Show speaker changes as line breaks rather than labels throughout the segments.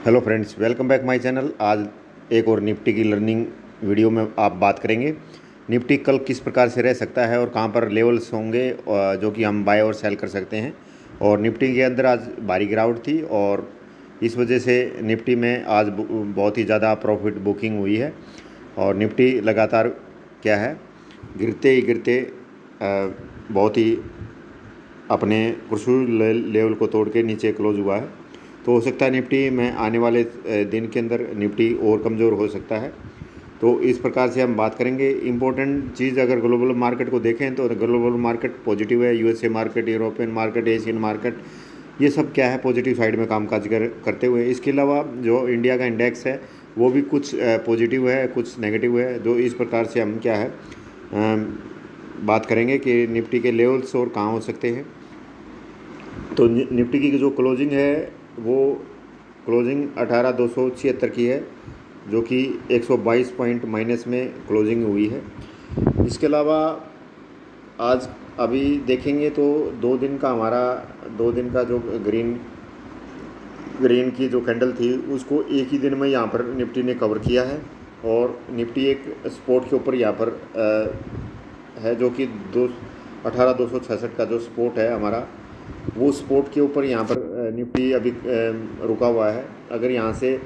Hello friends, welcome back my channel. आज एक और निफ्टी की लर्निंग वीडियो में आप बात करेंगे। निफ्टी कल किस प्रकार से रह सकता है और कहां पर लेवल्स होंगे जो कि हम बाय और सेल कर सकते हैं। और निफ्टी के अंदर आज भारी गिरावट थी और इस वजह से निफ्टी में आज बहुत ही ज़्यादा प्रॉफिट बुकिंग हुई है। और निफ्टी लगातार क्या है, गिरते ही गिरते बहुत ही अपने क्रूशियल लेवल को तोड़ के नीचे क्लोज हुआ है। तो हो सकता है निफ्टी में आने वाले दिन के अंदर निफ्टी और कमज़ोर हो सकता है। तो इस प्रकार से हम बात करेंगे। इम्पोर्टेंट चीज़ अगर ग्लोबल मार्केट को देखें तो ग्लोबल मार्केट पॉजिटिव है। USA market, European market, Asian market, ये सब क्या है, पॉजिटिव साइड में कामकाज करते हुए। इसके अलावा जो इंडिया का इंडेक्स है वो भी कुछ पॉजिटिव है, कुछ नेगेटिव है। जो इस प्रकार से हम क्या है बात करेंगे कि निफ्टी के लेवल्स और कहाँ हो सकते हैं। तो निफ्टी की जो क्लोजिंग है वो क्लोजिंग 18,276 की है, जो कि 122 पॉइंट माइनस में क्लोजिंग हुई है। इसके अलावा आज अभी देखेंगे तो 2 दिन का जो ग्रीन की जो कैंडल थी उसको एक ही दिन में यहाँ पर निफ्टी ने कवर किया है। और निफ्टी एक सपोर्ट के ऊपर यहाँ पर है, जो कि 18,266 का जो सपोर्ट है हमारा, वो सपोर्ट के ऊपर यहाँ पर निफ्टी अभी रुका हुआ है। अगर यहाँ से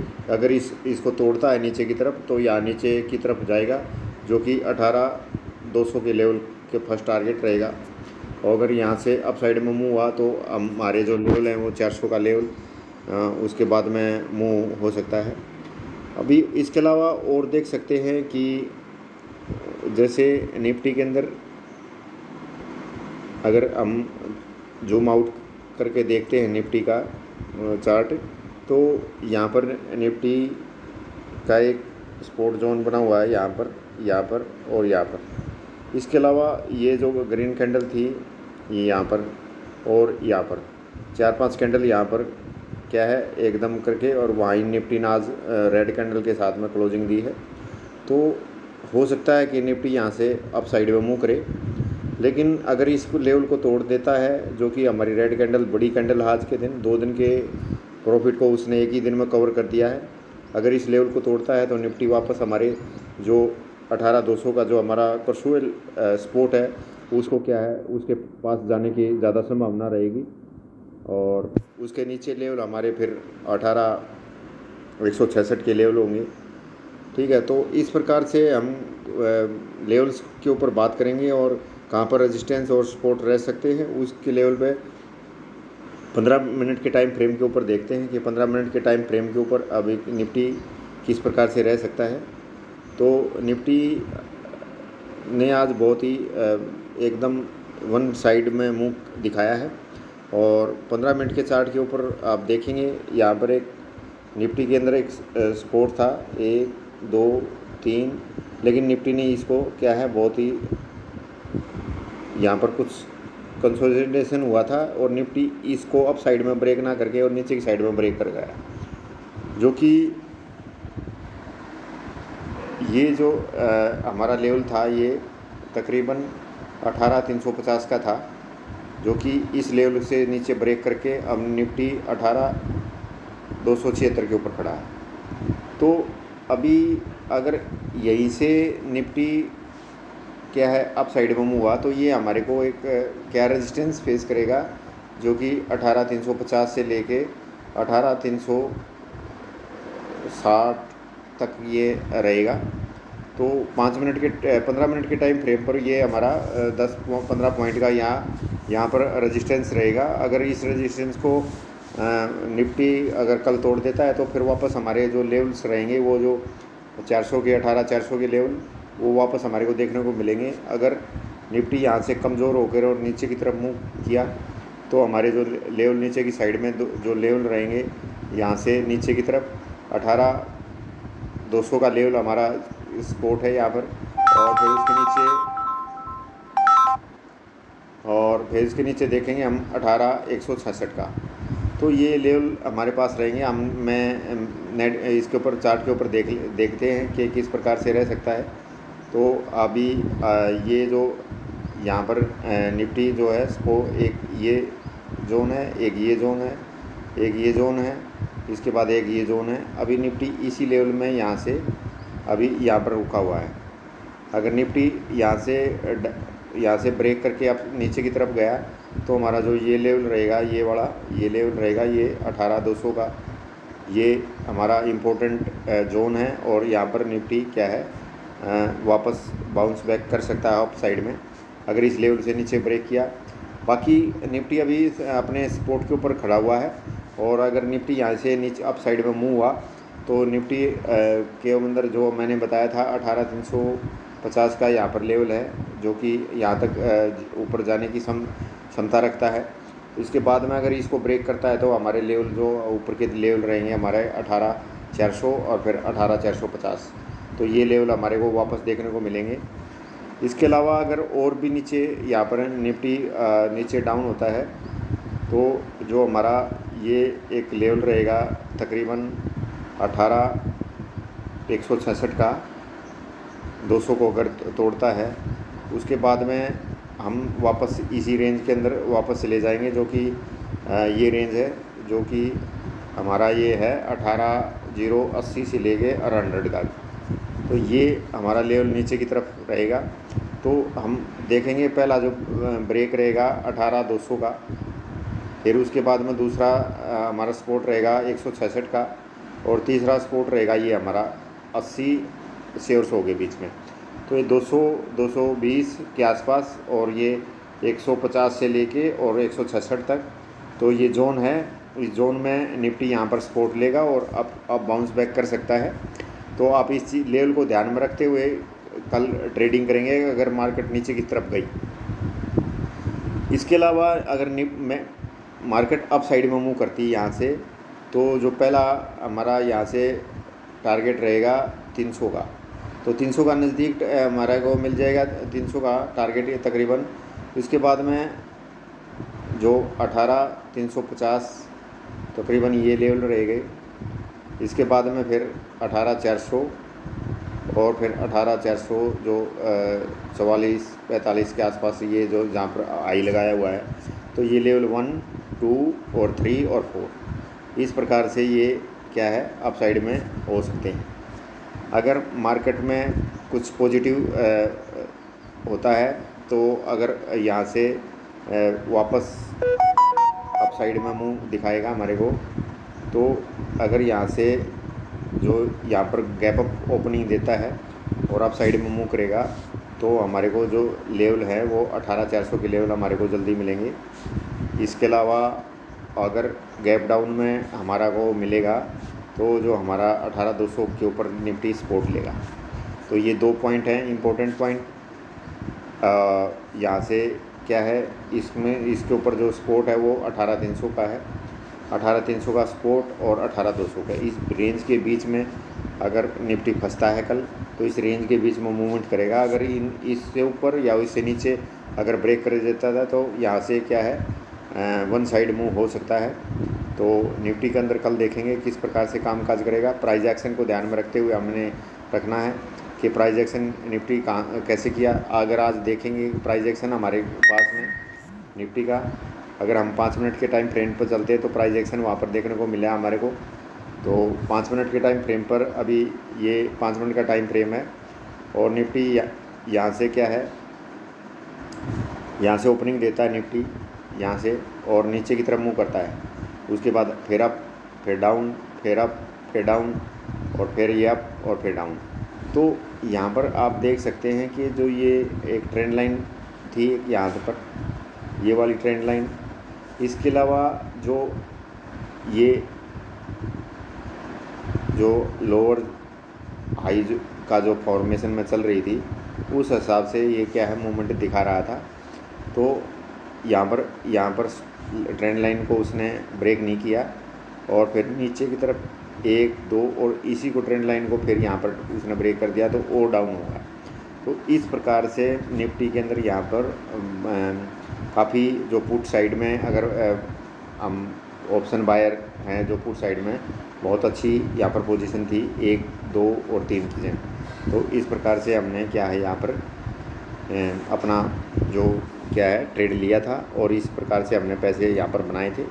इसको तोड़ता है नीचे की तरफ तो यहाँ नीचे की तरफ जाएगा, जो कि 18,200 के लेवल के फर्स्ट टारगेट रहेगा। और अगर यहाँ से अप साइड में मूव हुआ तो हमारे जो लेवल हैं वो 400 का लेवल उसके बाद में मूव हो सकता है। अभी इसके अलावा और देख सकते हैं कि जैसे निफ्टी के अंदर अगर हम जूम आउट करके देखते हैं निफ्टी का चार्ट, तो यहाँ पर निफ्टी का एक सपोर्ट जोन बना हुआ है यहाँ पर और यहाँ पर। इसके अलावा ये जो ग्रीन कैंडल थी ये यहाँ पर और यहाँ पर 4-5 कैंडल यहाँ पर क्या है एकदम करके, और वहाँ निफ्टी ने आज रेड कैंडल के साथ में क्लोजिंग दी है। तो हो सकता है कि निफ्टी यहाँ से अप साइड में मूव करे, लेकिन अगर इस लेवल को तोड़ देता है, जो कि हमारी रेड कैंडल बड़ी कैंडल आज के दिन 2 दिन के प्रॉफिट को उसने एक ही दिन में कवर कर दिया है। अगर इस लेवल को तोड़ता है तो निफ्टी वापस हमारे जो 18,200 का जो हमारा क्रूशियल सपोर्ट है उसको क्या है उसके पास जाने की ज़्यादा संभावना रहेगी। और उसके नीचे लेवल हमारे फिर 18,166 के लेवल होंगे। ठीक है, तो इस प्रकार से हम लेवल्स के ऊपर बात करेंगे और कहाँ पर रेजिस्टेंस और सपोर्ट रह सकते हैं उसके लेवल पे 15 मिनट के टाइम फ्रेम के ऊपर देखते हैं कि 15 मिनट के टाइम फ्रेम के ऊपर अभी निफ्टी किस प्रकार से रह सकता है। तो निफ्टी ने आज बहुत ही एकदम वन साइड में मुंह दिखाया है। और 15 मिनट के चार्ट के ऊपर आप देखेंगे यहाँ पर एक निफ्टी के अंदर एक सपोर्ट था 1 2 3, लेकिन निफ्टी ने इसको क्या है बहुत ही यहाँ पर कुछ कंसोलिडेशन हुआ था और निफ्टी इसको अप साइड में ब्रेक ना करके और नीचे की साइड में ब्रेक कर गया, जो कि ये जो हमारा लेवल था ये तकरीबन 18,350 का था, जो कि इस लेवल से नीचे ब्रेक करके अब निफ्टी 18,276 के ऊपर खड़ा है। तो अभी अगर यहीं से निफ्टी क्या है अप साइड में मूव हुआ तो ये हमारे को एक क्या रेजिस्टेंस फेस करेगा, जो कि 18,350 से लेके 18,360 तक ये रहेगा। तो 15 मिनट के टाइम फ्रेम पर ये हमारा 10-15 पॉइंट का यहाँ पर रेजिस्टेंस रहेगा। अगर इस रेजिस्टेंस को निफ्टी अगर कल तोड़ देता है तो फिर वापस हमारे जो लेवल्स रहेंगे वो जो 400 के 18,400 के लेवल वो वापस हमारे को देखने को मिलेंगे। अगर निफ्टी यहाँ से कमज़ोर होकर और नीचे की तरफ मूव किया तो हमारे जो लेवल नीचे की साइड में जो लेवल रहेंगे यहाँ से नीचे की तरफ 18,200 का लेवल हमारा सपोर्ट है यहाँ पर। और फिर इसके नीचे देखेंगे हम 18,166 का, तो ये लेवल हमारे पास रहेंगे। मैं नेट इसके ऊपर चार्ट के ऊपर देखते हैं कि किस प्रकार से रह सकता है। तो अभी ये जो यहाँ पर निफ्टी जो है वो एक ये जोन है, एक ये जोन है एक ये जोन है, इसके बाद एक ये जोन है। अभी निफ्टी इसी लेवल में यहाँ से अभी यहाँ पर रुका हुआ है। अगर निफ्टी यहाँ से ब्रेक करके अब नीचे की तरफ गया तो हमारा जो ये लेवल रहेगा, ये वाला ये लेवल रहेगा, ये 18,200 का, ये हमारा इम्पोर्टेंट जोन है। और यहाँ पर निफ्टी क्या है, वापस बाउंस बैक कर सकता है अप साइड में अगर इस लेवल से नीचे ब्रेक किया। बाकी निफ्टी अभी अपने सपोर्ट के ऊपर खड़ा हुआ है, और अगर निफ्टी यहाँ से नीचे अप साइड में मूव हुआ तो निफ्टी के अंदर जो मैंने बताया था 18,350 का यहाँ पर लेवल है, जो कि यहाँ तक ऊपर जाने की क्षमता रखता है। इसके बाद में अगर इसको ब्रेक करता है तो हमारे लेवल जो ऊपर के लेवल रहेंगे हमारे 18,400 और फिर 18,450, तो ये लेवल हमारे को वापस देखने को मिलेंगे। इसके अलावा अगर और भी नीचे यहाँ पर निफ्टी नीचे डाउन होता है तो जो हमारा ये एक लेवल रहेगा तकरीबन 18,166 का, 200 को अगर तोड़ता है उसके बाद में हम वापस इसी रेंज के अंदर वापस चले जाएंगे, जो कि ये रेंज है जो कि हमारा ये है 18,080 से लेके 100 का। तो ये हमारा लेवल नीचे की तरफ रहेगा। तो हम देखेंगे पहला जो ब्रेक रहेगा 18,200 का, फिर उसके बाद में दूसरा हमारा सपोर्ट रहेगा 166 का, और तीसरा सपोर्ट रहेगा ये हमारा 80 से और 100 के बीच में। तो ये 200 220 के आसपास, और ये 150 से लेके और 166 तक, तो ये जोन है। इस जोन में निफ्टी यहाँ पर सपोर्ट लेगा और अब बाउंस बैक कर सकता है। तो आप इस लेवल को ध्यान में रखते हुए कल ट्रेडिंग करेंगे अगर मार्केट नीचे की तरफ गई। इसके अलावा अगर मार्केट अप साइड में मूव करती है यहाँ से, तो जो पहला हमारा यहाँ से टारगेट रहेगा 300 का, तो 300 का नज़दीक हमारा को मिल जाएगा 300 का टारगेट ये तकरीबन। इसके बाद में जो 18,350 तकरीबन ये लेवल रहेंगे। इसके बाद में फिर 18,400 और फिर 18,400 जो 44-45 के आसपास, ये जो जहाँ पर आई लगाया हुआ है, तो ये लेवल 1, 2 और 3 और 4 इस प्रकार से ये क्या है अप साइड में हो सकते हैं। अगर मार्केट में कुछ पॉजिटिव होता है तो अगर यहाँ से वापस अप साइड में मुंह दिखाएगा हमारे को, तो अगर यहाँ से जो यहाँ पर गैप अप ओपनिंग देता है और अप साइड में मूव करेगा तो हमारे को जो लेवल है वो 18,400 के लेवल हमारे को जल्दी मिलेंगे। इसके अलावा अगर गैप डाउन में हमारा को मिलेगा तो जो हमारा 18,200 के ऊपर निफ्टी सपोर्ट लेगा। तो ये 2 पॉइंट हैं इम्पोर्टेंट पॉइंट। यहाँ से क्या है, इसमें इसके ऊपर जो सपोर्ट है वो 18,300 का है, 18,300 का सपोर्ट और 18,200 का। इस रेंज के बीच में अगर निफ्टी फंसता है कल तो इस रेंज के बीच में मूवमेंट करेगा। अगर इससे ऊपर या इससे नीचे अगर ब्रेक कर देता था तो यहाँ से क्या है वन साइड मूव हो सकता है। तो निफ्टी के अंदर कल देखेंगे किस प्रकार से कामकाज करेगा। प्राइस एक्शन को ध्यान में रखते हुए हमने रखना है कि प्राइस एक्शन निफ्टी कैसे किया। अगर आज देखेंगे प्राइस एक्शन हमारे पास में निफ्टी का, अगर हम 5 मिनट के टाइम फ्रेम पर चलते हैं तो प्राइस एक्शन वहाँ पर देखने को मिला हमारे को। तो 5 मिनट के टाइम फ्रेम पर अभी ये 5 मिनट का टाइम फ्रेम है और निफ्टी यहाँ से क्या है, यहाँ से ओपनिंग देता है निफ्टी यहाँ से और नीचे की तरफ मूव करता है। उसके बाद फिर अप, फिर डाउन, फिर अप, फिर डाउन और फिर ये अप और फिर डाउन। तो यहाँ पर आप देख सकते हैं कि जो ये एक ट्रेंड लाइन थी यहाँ पर, ये वाली ट्रेंड लाइन, इसके अलावा जो ये जो लोअर हाई का जो फॉर्मेशन में चल रही थी उस हिसाब से ये क्या है मूवमेंट दिखा रहा था। तो यहाँ पर ट्रेंड लाइन को उसने ब्रेक नहीं किया और फिर नीचे की तरफ 1, 2 और इसी को ट्रेंड लाइन को फिर यहाँ पर उसने ब्रेक कर दिया तो और डाउन होगा। तो इस प्रकार से निफ्टी के अंदर यहाँ पर काफ़ी जो पुट साइड में अगर हम ऑप्शन बायर हैं जो पुट साइड में बहुत अच्छी यहाँ पर पोजीशन थी 1, 2 और 3 चीज़ें। तो इस प्रकार से हमने क्या है यहाँ पर अपना जो क्या है ट्रेड लिया था और इस प्रकार से हमने पैसे यहाँ पर बनाए थे।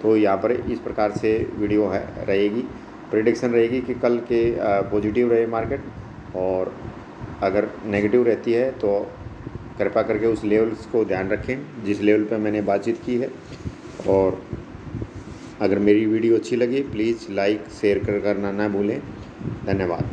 तो यहाँ पर इस प्रकार से वीडियो है रहेगी, प्रेडिक्शन रहेगी कि कल के पॉजिटिव रहे मार्केट, और अगर नेगेटिव रहती है तो कृपया करके उस लेवल्स को ध्यान रखें जिस लेवल पे मैंने बातचीत की है। और अगर मेरी वीडियो अच्छी लगी प्लीज़ लाइक शेयर करना ना भूलें। धन्यवाद।